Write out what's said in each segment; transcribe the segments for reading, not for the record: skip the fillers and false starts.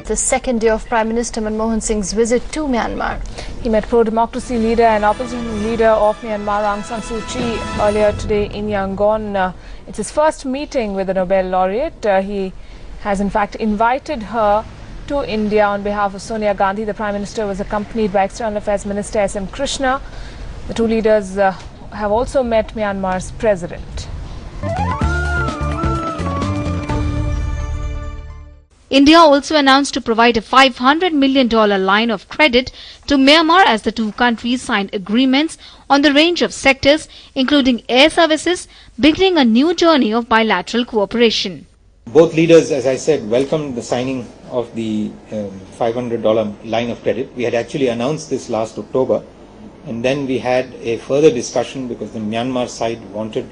the second day of Prime Minister Manmohan Singh's visit to Myanmar. He met pro-democracy leader and opposition leader of Myanmar, Aung San Suu Kyi, earlier today in Yangon. It's his first meeting with the Nobel laureate. He has in fact invited her to India on behalf of Sonia Gandhi. The Prime Minister was accompanied by External Affairs Minister S.M. Krishna. The two leaders have also met Myanmar's president. India also announced to provide a $500 million line of credit to Myanmar as the two countries signed agreements on the range of sectors, including air services, beginning a new journey of bilateral cooperation. Both leaders, as I said, welcomed the signing of the $500 line of credit. We had actually announced this last October, and then we had a further discussion because the Myanmar side wanted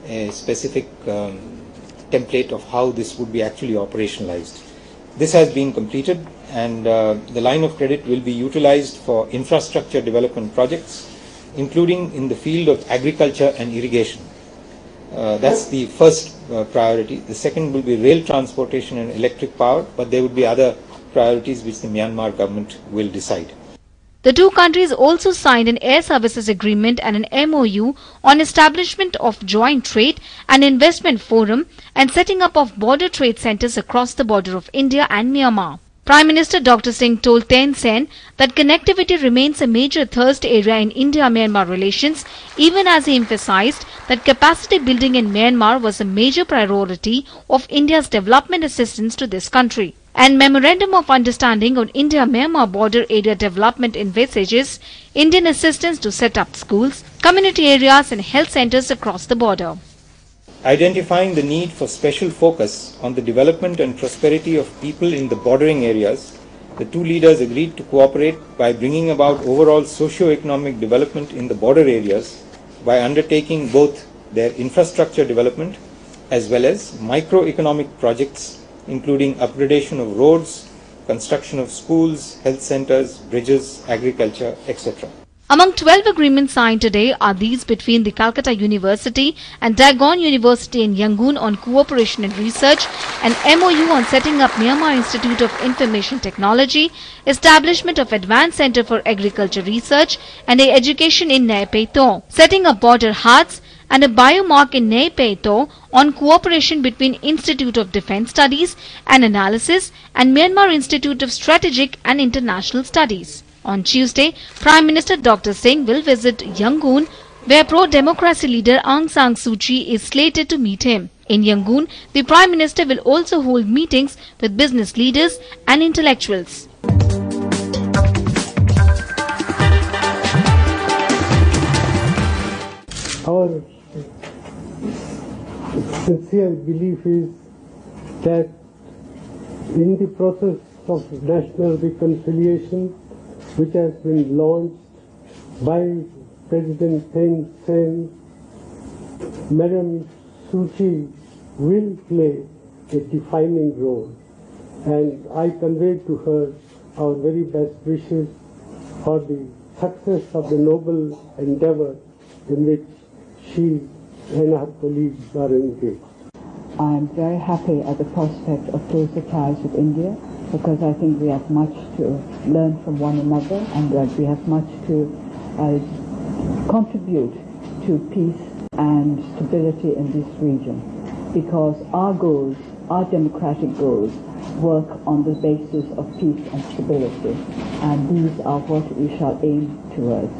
a specific template of how this would be actually operationalized. This has been completed, and the line of credit will be utilized for infrastructure development projects, including in the field of agriculture and irrigation. That's the first priority. The second will be rail transportation and electric power, but there would be other priorities which the Myanmar government will decide. The two countries also signed an air services agreement and an MOU on establishment of joint trade and investment forum and setting up of border trade centers across the border of India and Myanmar. Prime Minister Dr. Singh told Thein Sein that connectivity remains a major thirst area in India-Myanmar relations, even as he emphasized that capacity building in Myanmar was a major priority of India's development assistance to this country. And Memorandum of Understanding on India-Myanmar border area development envisages Indian assistance to set up schools, community areas and health centers across the border. Identifying the need for special focus on the development and prosperity of people in the bordering areas, the two leaders agreed to cooperate by bringing about overall socio-economic development in the border areas by undertaking both their infrastructure development as well as microeconomic projects, including upgradation of roads, construction of schools, health centers, bridges, agriculture, etc. Among 12 agreements signed today are these between the Calcutta University and Dagon University in Yangon on cooperation and research, an MOU on setting up Myanmar Institute of Information Technology, establishment of Advanced Center for Agriculture Research and a education in Nay Pay Tho, setting up border huts, and a biomark in Nay Pay Tho on cooperation between Institute of Defence Studies and Analysis and Myanmar Institute of Strategic and International Studies. On Tuesday, Prime Minister Dr. Singh will visit Yangon, where pro-democracy leader Aung San Suu Kyi is slated to meet him. In Yangon, the Prime Minister will also hold meetings with business leaders and intellectuals. Our sincere belief is that in the process of national reconciliation, which has been launched by President Thein Sein, Madam Suu Kyi will play a defining role, and I conveyed to her our very best wishes for the success of the noble endeavor in which she and her colleagues are engaged. I am very happy at the prospect of closer ties with India, because I think we have much to learn from one another and that we have much to contribute to peace and stability in this region, because our goals, our democratic goals, work on the basis of peace and stability, and these are what we shall aim towards.